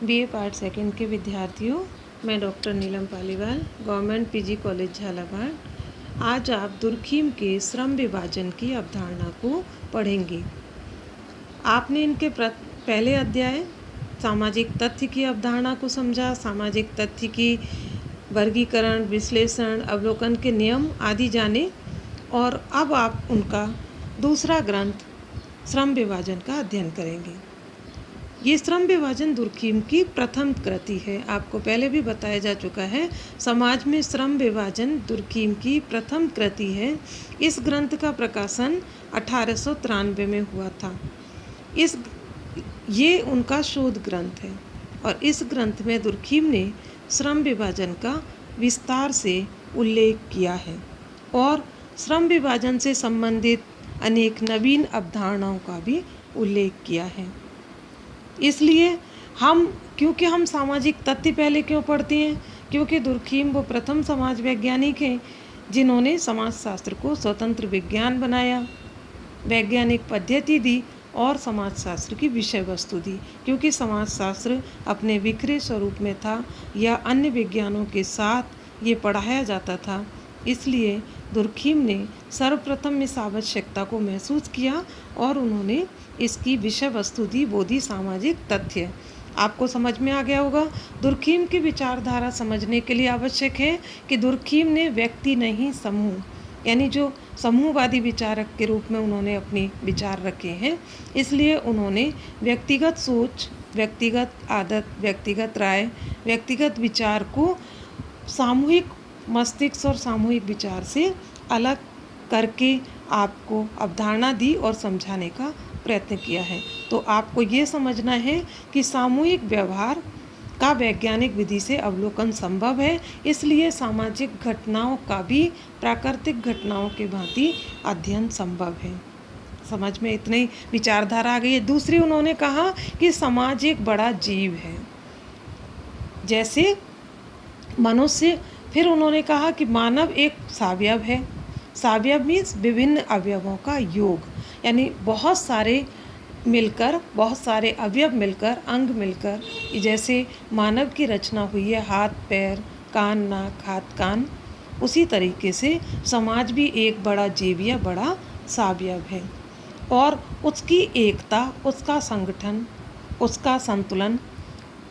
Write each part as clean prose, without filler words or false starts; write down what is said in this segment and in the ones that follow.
BA part second के विद्यार्थियों, मैं doctor Neelam Paliwal, government PG college Jhalawar. आज आप दुर्खीम के श्रम विभाजन की अवधारणा को पढ़ेंगे। आपने इनके पहले अध्याय सामाजिक तथ्य की अवधारणा को समझा, सामाजिक तथ्य की वर्गीकरण, विश्लेषण, अवलोकन के नियम आदि जाने, और अब आप उनका दूसरा ग्रंथ श्रम विभाजन का अध्ययन करेंगे। ये श्रम विभाजन दुर्खीम की प्रथम कृति है। आपको पहले भी बताया जा चुका है, समाज में श्रम विभाजन दुर्खीम की प्रथम कृति है। इस ग्रंथ का प्रकाशन 1893 में हुआ था। ये उनका शोध ग्रंथ है और इस ग्रंथ में दुर्खीम ने श्रम विभाजन का विस्तार से उल्लेख किया है और श्रम विभाजन से संबंधित अनेक नवीन अवधारणाओं का भी उल्लेख किया है। इसलिए क्योंकि हम सामाजिक तथ्य पहले क्यों पढ़ते हैं, क्योंकि दुर्खीम वो प्रथम समाज वैज्ञानिक हैं जिन्होंने समाजशास्त्र को स्वतंत्र विज्ञान बनाया, वैज्ञानिक पद्धति दी और समाजशास्त्र की विषय वस्तु दी। क्योंकि समाजशास्त्र अपने बिखरे स्वरूप में था या अन्य विज्ञानों के साथ ये पढ़ाया जाता था, इसलिए दुर्खीम ने सर्वप्रथम इस आवश्यकता को महसूस किया और उन्होंने इसकी विषय वस्तु दी, वो दी सामाजिक तथ्य। आपको समझ में आ गया होगा। दुर्खीम की विचारधारा समझने के लिए आवश्यक है कि दुर्खीम ने व्यक्ति नहीं समूह, यानी जो समूहवादी विचारक के रूप में उन्होंने अपने विचार रखे हैं, इसलिए उन्होंने व्यक्तिगत सोच, व्यक्तिगत आदत, व्यक्तिगत राय, व्यक्तिगत विचार को सामूहिक मस्तिष्क और सामूहिक विचार से अलग करके आपको अवधारणा दी और समझाने का प्रयत्न किया है। तो आपको ये समझना है कि सामूहिक व्यवहार का वैज्ञानिक विधि से अवलोकन संभव है, इसलिए सामाजिक घटनाओं का भी प्राकृतिक घटनाओं के भांति अध्ययन संभव है। समझ में इतनी विचारधारा आ गई है। दूसरी, उन्होंने कहा कि समाज एक बड़ा जीव है जैसे मनुष्य। फिर उन्होंने कहा कि मानव एक सावयव है। सावयव मीन्स विभिन्न अवयवों का योग, यानी बहुत सारे अवयव मिलकर, अंग मिलकर, जैसे मानव की रचना हुई है, हाथ पैर, कान नाक, हाथ कान, उसी तरीके से समाज भी एक बड़ा जीव या बड़ा सावयव है और उसकी एकता, उसका संगठन, उसका संतुलन,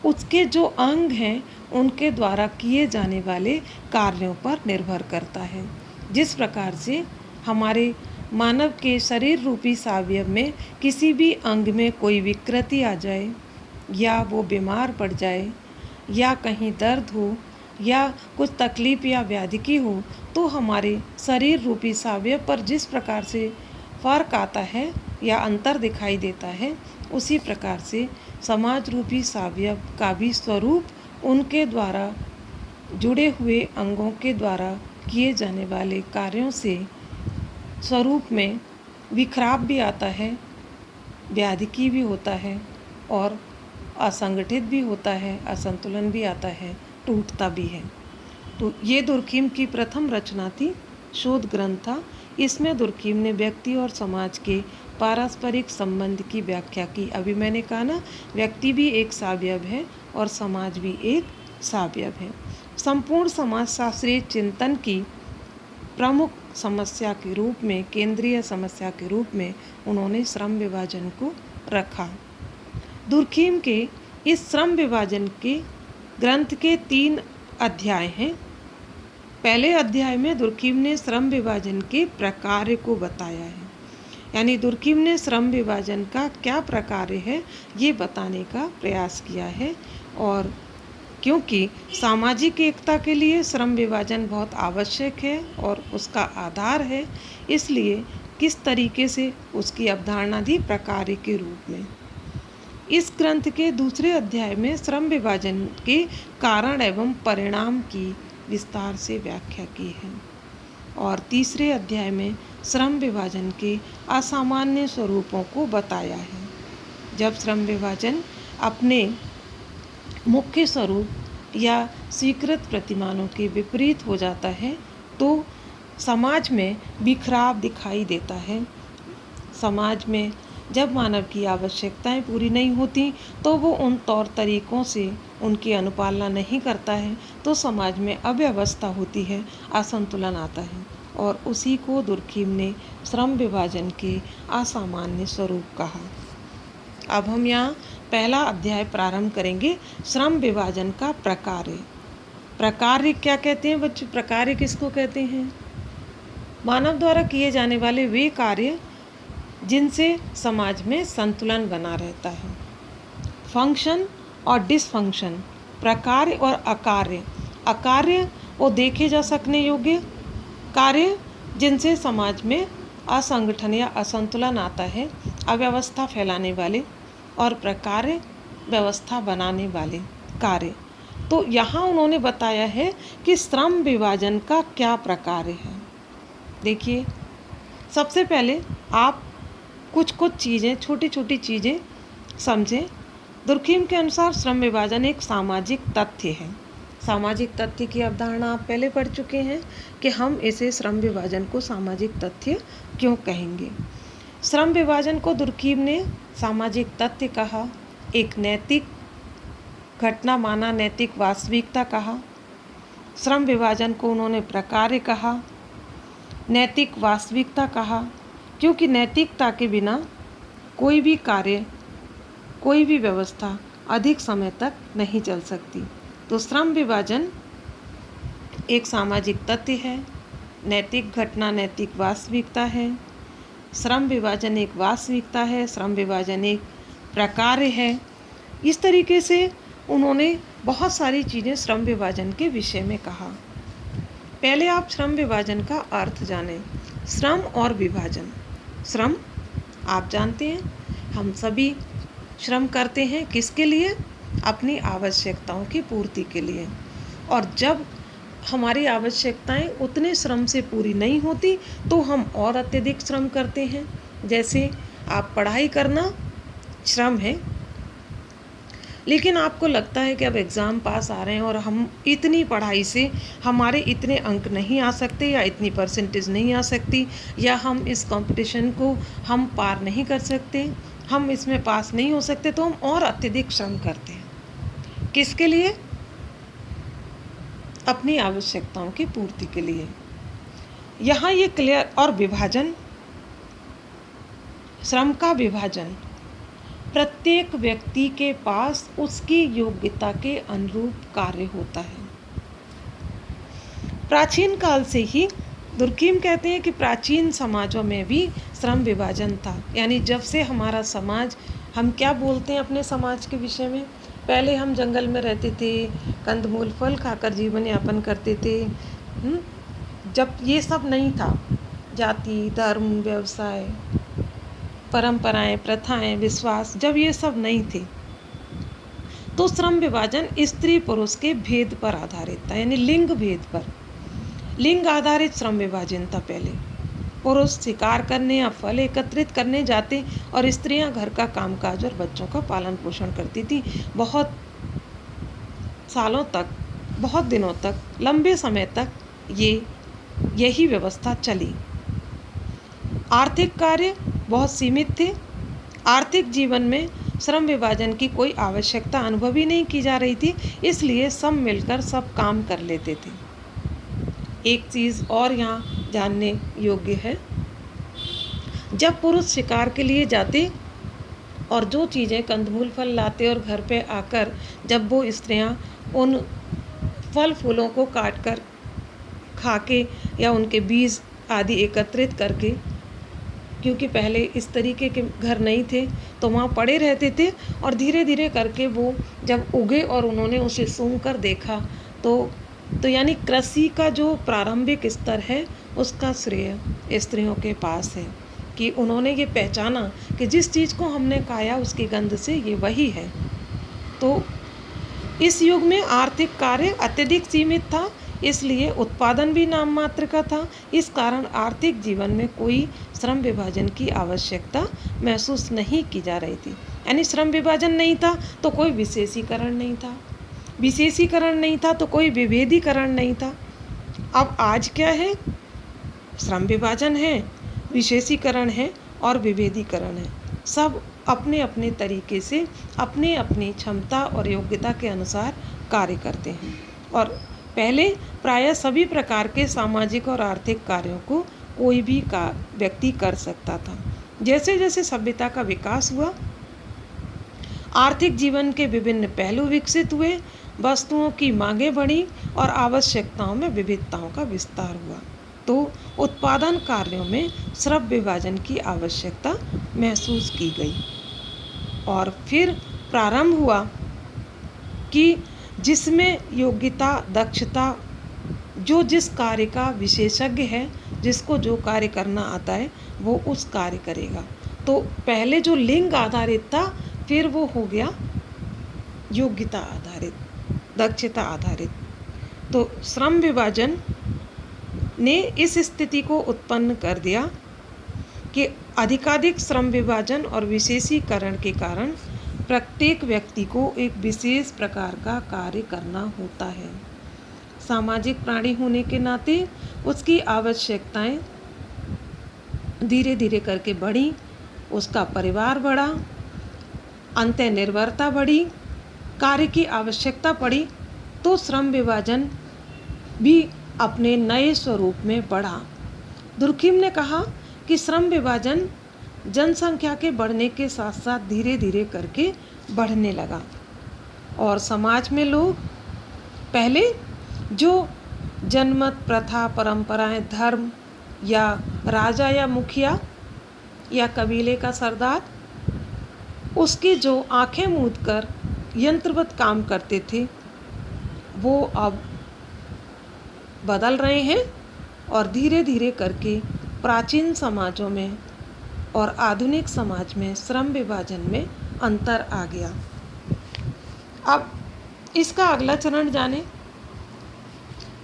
उसके जो अंग हैं उनके द्वारा किए जाने वाले कार्यों पर निर्भर करता है। जिस प्रकार से हमारे मानव के शरीर रूपी सावयव में किसी भी अंग में कोई विकृति आ जाए या वो बीमार पड़ जाए या कहीं दर्द हो या कुछ तकलीफ या व्याधि हो, तो हमारे शरीर रूपी सावयव पर जिस प्रकार से फर्क आता है या अंतर दिखाई देता है, उसी प्रकार से समाज रूपी सावयव का भी स्वरूप उनके द्वारा जुड़े हुए अंगों के द्वारा किए जाने वाले कार्यों से स्वरूप में विखराव भी आता है, व्याधिकी भी होता है और असंगठित भी होता है, असंतुलन भी आता है, टूटता भी है। तो ये दुर्खीम की प्रथम रचना थी, शोध ग्रंथ था। इसमें दुर्खीम ने व्यक्ति और समाज के पारस्परिक संबंध की व्याख्या की। अभी मैंने कहा ना, व्यक्ति भी एक सावयव है और समाज भी एक सावयव है। संपूर्ण समाजशास्त्रीय चिंतन की प्रमुख समस्या के रूप में, केंद्रीय समस्या के रूप में उन्होंने श्रम विभाजन को रखा। दुर्खीम के इस श्रम विभाजन के ग्रंथ के 3 अध्याय हैं। पहले अध्याय में दुर्खीम ने श्रम विभाजन के प्रकार को बताया है, यानी दुर्खीम ने श्रम विभाजन का क्या प्रकार है ये बताने का प्रयास किया है। और क्योंकि सामाजिक एकता के लिए श्रम विभाजन बहुत आवश्यक है और उसका आधार है, इसलिए किस तरीके से उसकी अवधारणा दी प्रकार के रूप में। इस ग्रंथ के दूसरे अध्याय में श्रम विभाजन के कारण एवं परिणाम की विस्तार से व्याख्या की है और तीसरे अध्याय में श्रम विभाजन के असामान्य स्वरूपों को बताया है। जब श्रम विभाजन अपने मुख्य स्वरूप या स्वीकृत प्रतिमानों के विपरीत हो जाता है तो समाज में बिखराव दिखाई देता है, समाज में जब मानव की आवश्यकताएं पूरी नहीं होती तो वो उन तौर तरीकों से उनकी अनुपालना नहीं करता है तो समाज में अव्यवस्था होती है, असंतुलन आता है। और उसी को दुर्खीम ने श्रम विभाजन के असामान्य स्वरूप कहा। अब हम यहाँ पहला अध्याय प्रारंभ करेंगे, श्रम विभाजन का प्रकार्य। प्रकार्य क्या कहते हैं बच्चों? प्रकार्य किसको कहते हैं? मानव द्वारा किए जाने वाले वे कार्य जिनसे समाज में संतुलन बना रहता है। फंक्शन और डिसफंक्शन, प्रकार्य और अकार्य। अकार्य वो देखे जा सकने योग्य कार्य जिनसे समाज में असंगठन या असंतुलन आता है, अव्यवस्था फैलाने वाले, और प्रकार्य व्यवस्था बनाने वाले कार्य। तो यहाँ उन्होंने बताया है कि श्रम विभाजन का क्या प्रकार है। देखिए, सबसे पहले आप कुछ चीज़ें, छोटी छोटी चीज़ें समझें। दुर्खीम के अनुसार श्रम विभाजन एक सामाजिक तथ्य है। सामाजिक तथ्य की अवधारणा आप पहले पढ़ चुके हैं कि हम इसे श्रम विभाजन को सामाजिक तथ्य क्यों कहेंगे। श्रम विभाजन को दुर्खीम ने सामाजिक तथ्य कहा, एक नैतिक घटना माना, नैतिक वास्तविकता कहा। श्रम विभाजन को उन्होंने प्रकार्य कहा, नैतिक वास्तविकता कहा, क्योंकि नैतिकता के बिना कोई भी कार्य, कोई भी व्यवस्था अधिक समय तक नहीं चल सकती। तो श्रम विभाजन एक सामाजिक तथ्य है, नैतिक घटना नैतिक वास्तविकता है, श्रम विभाजन एक वास्तविकता है, श्रम विभाजन एक प्रकार्य है। इस तरीके से उन्होंने बहुत सारी चीज़ें श्रम विभाजन के विषय में कहा। पहले आप श्रम विभाजन का अर्थ जानें। श्रम और विभाजन। श्रम आप जानते हैं, हम सभी श्रम करते हैं किसके लिए? अपनी आवश्यकताओं की पूर्ति के लिए। और जब हमारी आवश्यकताएं उतने श्रम से पूरी नहीं होती तो हम और अत्यधिक श्रम करते हैं। जैसे आप पढ़ाई करना श्रम है, लेकिन आपको लगता है कि अब एग्ज़ाम पास आ रहे हैं और हम इतनी पढ़ाई से हमारे इतने अंक नहीं आ सकते, या इतनी परसेंटेज नहीं आ सकती, या हम इस कंपटीशन को हम पार नहीं कर सकते, हम इसमें पास नहीं हो सकते, तो हम और अत्यधिक श्रम करते हैं। किसके लिए? अपनी आवश्यकताओं की पूर्ति के लिए। यहाँ ये क्लियर। और विभाजन, श्रम का विभाजन, प्रत्येक व्यक्ति के पास उसकी योग्यता के अनुरूप कार्य होता है। प्राचीन काल से ही दुर्खीम कहते हैं कि प्राचीन समाजों में भी श्रम विभाजन था। यानी जब से हमारा समाज, हम क्या बोलते हैं अपने समाज के विषय में? पहले हम जंगल में रहते थे, कंदमूल फल खाकर जीवन यापन करते थे। जब ये सब नहीं था, जाति, धर्म, व्यवसाय, परंपराएं, प्रथाएं, विश्वास, जब ये सब नहीं थे तो श्रम विभाजन स्त्री पुरुष के भेद पर आधारित था, यानी लिंग भेद पर, लिंग आधारित श्रम विभाजन था। पहले पुरुष शिकार करने या फल एकत्रित करने जाते और स्त्रियां घर का कामकाज और बच्चों का पालन पोषण करती थी। बहुत सालों तक, बहुत दिनों तक, लंबे समय तक यही व्यवस्था चली। आर्थिक कार्य बहुत सीमित थे। आर्थिक जीवन में श्रम विभाजन की कोई आवश्यकता अनुभव ही नहीं की जा रही थी, इसलिए सब मिलकर सब काम कर लेते थे। एक चीज़ और यहाँ जानने योग्य है, जब पुरुष शिकार के लिए जाते और जो चीज़ें कंदमूल फल लाते और घर पे आकर जब वो स्त्रियाँ उन फल फूलों को काट कर खा के या उनके बीज आदि एकत्रित करके, क्योंकि पहले इस तरीके के घर नहीं थे तो वहाँ पड़े रहते थे, और धीरे धीरे करके वो जब उगे और उन्होंने उसे सूंघ कर देखा तो यानी कृषि का जो प्रारंभिक स्तर है उसका श्रेय स्त्रियों के पास है, कि उन्होंने ये पहचाना कि जिस चीज़ को हमने खाया उसकी गंध से ये वही है। तो इस युग में आर्थिक कार्य अत्यधिक सीमित था, इसलिए उत्पादन भी नाम मात्र का था। इस कारण आर्थिक जीवन में कोई श्रम विभाजन की आवश्यकता महसूस नहीं की जा रही थी। यानी श्रम विभाजन नहीं था तो कोई विशेषीकरण नहीं था, विशेषीकरण नहीं था तो कोई विभेदीकरण नहीं था। अब आज क्या है? श्रम विभाजन है, विशेषीकरण है और विभेदीकरण है। सब अपने अपने तरीके से अपने अपनी क्षमता और योग्यता के अनुसार कार्य करते हैं। और पहले प्रायः सभी प्रकार के सामाजिक और आर्थिक कार्यों को कोई भी व्यक्ति कर सकता था। जैसे जैसे सभ्यता का विकास हुआ, आर्थिक जीवन के विभिन्न पहलू विकसित हुए, वस्तुओं की मांगें बढ़ी और आवश्यकताओं में विविधताओं का विस्तार हुआ, तो उत्पादन कार्यों में श्रम विभाजन की आवश्यकता महसूस की गई। और फिर प्रारंभ हुआ कि जिसमें योग्यता, दक्षता, जो जिस कार्य का विशेषज्ञ है, जिसको जो कार्य करना आता है, वो उस कार्य करेगा। तो पहले जो लिंग आधारित था, फिर वो हो गया योग्यता आधारित, दक्षता आधारित। तो श्रम विभाजन ने इस स्थिति को उत्पन्न कर दिया कि अधिकाधिक श्रम विभाजन और विशेषीकरण के कारण प्रत्येक व्यक्ति को एक विशेष प्रकार का कार्य करना होता है। सामाजिक प्राणी होने के नाते उसकी आवश्यकताएं धीरे धीरे करके बढ़ी, उसका परिवार बढ़ा, अंतः निर्भरता बढ़ी, कार्य की आवश्यकता पड़ी, तो श्रम विभाजन भी अपने नए स्वरूप में बढ़ा। दुर्खिम ने कहा कि श्रम विभाजन जनसंख्या के बढ़ने के साथ साथ धीरे धीरे करके बढ़ने लगा और समाज में लोग पहले जो जनमत, प्रथा, परंपराएं, धर्म या राजा या मुखिया या कबीले का सरदार उसकी जो आंखें मूंद कर यंत्रवत काम करते थे, वो अब बदल रहे हैं और धीरे धीरे करके प्राचीन समाजों में और आधुनिक समाज में श्रम विभाजन में अंतर आ गया। अब इसका अगला चरण जाने।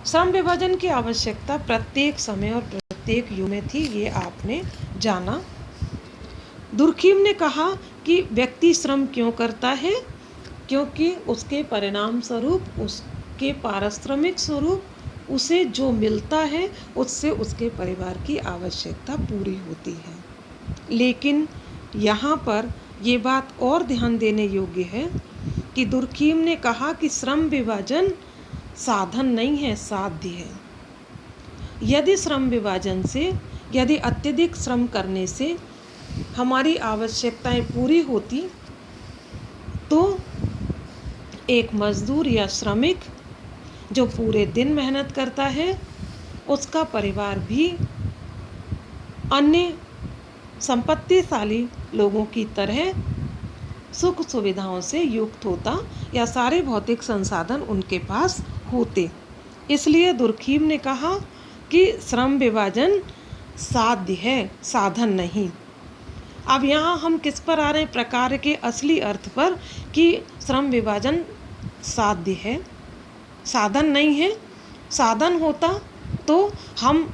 श्रम विभाजन की आवश्यकता प्रत्येक समय और प्रत्येक युग में थी, ये आपने जाना। दुर्खिम ने कहा कि व्यक्ति श्रम क्यों करता है, क्योंकि उसके परिणाम स्वरूप, उसके पारिश्रमिक स्वरूप उसे जो मिलता है उससे उसके परिवार की आवश्यकता पूरी होती है। लेकिन यहाँ पर ये बात और ध्यान देने योग्य है कि दुर्खिम ने कहा कि श्रम विभाजन साधन नहीं है, साध्य है। यदि श्रम विभाजन से, यदि अत्यधिक श्रम करने से हमारी आवश्यकताएं पूरी होती, तो एक मजदूर या श्रमिक जो पूरे दिन मेहनत करता है, उसका परिवार भी अन्य संपत्तिशाली लोगों की तरह सुख सुविधाओं से युक्त होता या सारे भौतिक संसाधन उनके पास होते। इसलिए दुर्खिम ने कहा कि श्रम विभाजन साध्य है, साधन नहीं। अब यहाँ हम किस पर आ रहे हैं? प्रकार के असली अर्थ पर, कि श्रम विभाजन साध्य है, साधन नहीं है। साधन होता तो हम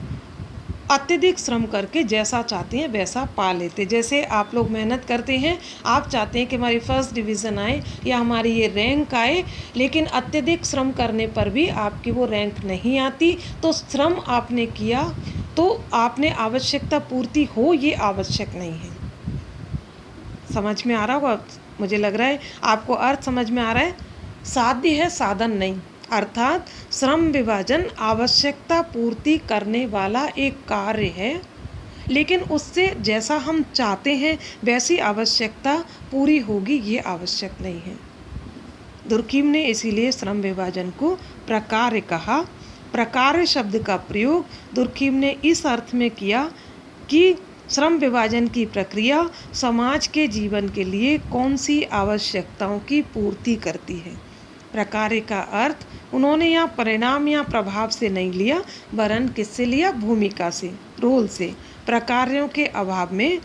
अत्यधिक श्रम करके जैसा चाहते हैं वैसा पा लेते। जैसे आप लोग मेहनत करते हैं, आप चाहते हैं कि हमारी फर्स्ट डिवीज़न आए या हमारी ये रैंक आए, लेकिन अत्यधिक श्रम करने पर भी आपकी वो रैंक नहीं आती, तो श्रम आपने किया तो आपने आवश्यकता पूर्ति हो, ये आवश्यक नहीं है। समझ में आ रहा होगा, मुझे लग रहा है आपको अर्थ समझ में आ रहा है। साध्य है, साधन नहीं। अर्थात श्रम विभाजन आवश्यकता पूर्ति करने वाला एक कार्य है, लेकिन उससे जैसा हम चाहते हैं वैसी आवश्यकता पूरी होगी, ये आवश्यक नहीं है। दुर्खिम ने इसीलिए श्रम विभाजन को प्रकार्य कहा। प्रकार्य शब्द का प्रयोग दुर्खिम ने इस अर्थ में किया कि श्रम विभाजन की प्रक्रिया समाज के जीवन के लिए कौन सी आवश्यकताओं की पूर्ति करती है। प्रकार्य का अर्थ उन्होंने यहाँ परिणाम या प्रभाव से नहीं लिया, वरन किससे लिया? भूमिका से, रोल से। प्रकार्यों के अभाव में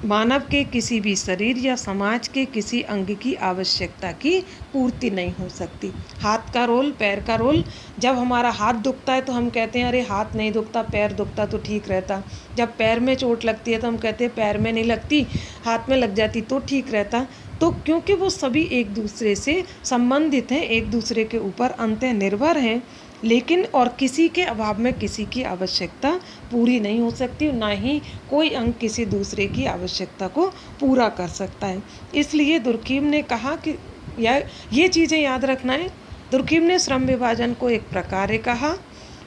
मानव के किसी भी शरीर या समाज के किसी अंग की आवश्यकता की पूर्ति नहीं हो सकती। हाथ का रोल, पैर का रोल, जब हमारा हाथ दुखता है तो हम कहते हैं अरे हाथ नहीं दुखता, पैर दुखता तो ठीक रहता। जब पैर में चोट लगती है तो हम कहते हैं पैर में नहीं लगती, हाथ में लग जाती तो ठीक रहता। तो क्योंकि वो सभी एक दूसरे से संबंधित हैं, एक दूसरे के ऊपर अंतः निर्भर हैं, लेकिन और किसी के अभाव में किसी की आवश्यकता पूरी नहीं हो सकती, ना ही कोई अंग किसी दूसरे की आवश्यकता को पूरा कर सकता है। इसलिए दुर्कीम ने कहा कि ये चीज़ें याद रखना है। दुर्कीम ने श्रम विभाजन को एक प्रकार्य कहा,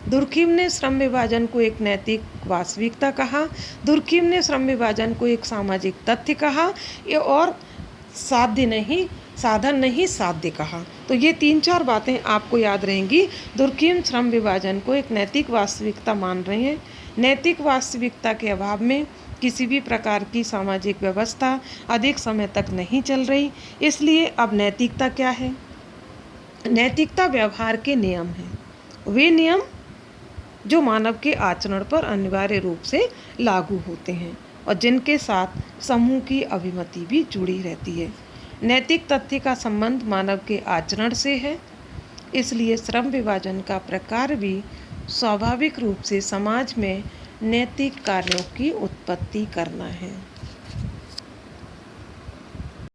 दुर्कीम ने श्रम विभाजन को एक नैतिक वास्तविकता कहा, दुर्कीम ने श्रम विभाजन को एक सामाजिक तथ्य कहा, ये और साध्य नहीं, साधन नहीं, साध्य कहा। तो ये 3-4 बातें आपको याद रहेंगी। दुर्कीम श्रम विभाजन को एक नैतिक वास्तविकता मान रहे हैं। नैतिक वास्तविकता के अभाव में किसी भी प्रकार की सामाजिक व्यवस्था अधिक समय तक नहीं चल रही। इसलिए अब नैतिकता क्या है? नैतिकता व्यवहार के नियम हैं, वे नियम जो मानव के आचरण पर अनिवार्य रूप से लागू होते हैं और जिनके साथ समूह की अभिमति भी जुड़ी रहती है। नैतिक तथ्य का संबंध मानव के आचरण से है, इसलिए श्रम विभाजन का प्रकार भी स्वाभाविक रूप से समाज में नैतिक कार्यों की उत्पत्ति करना है।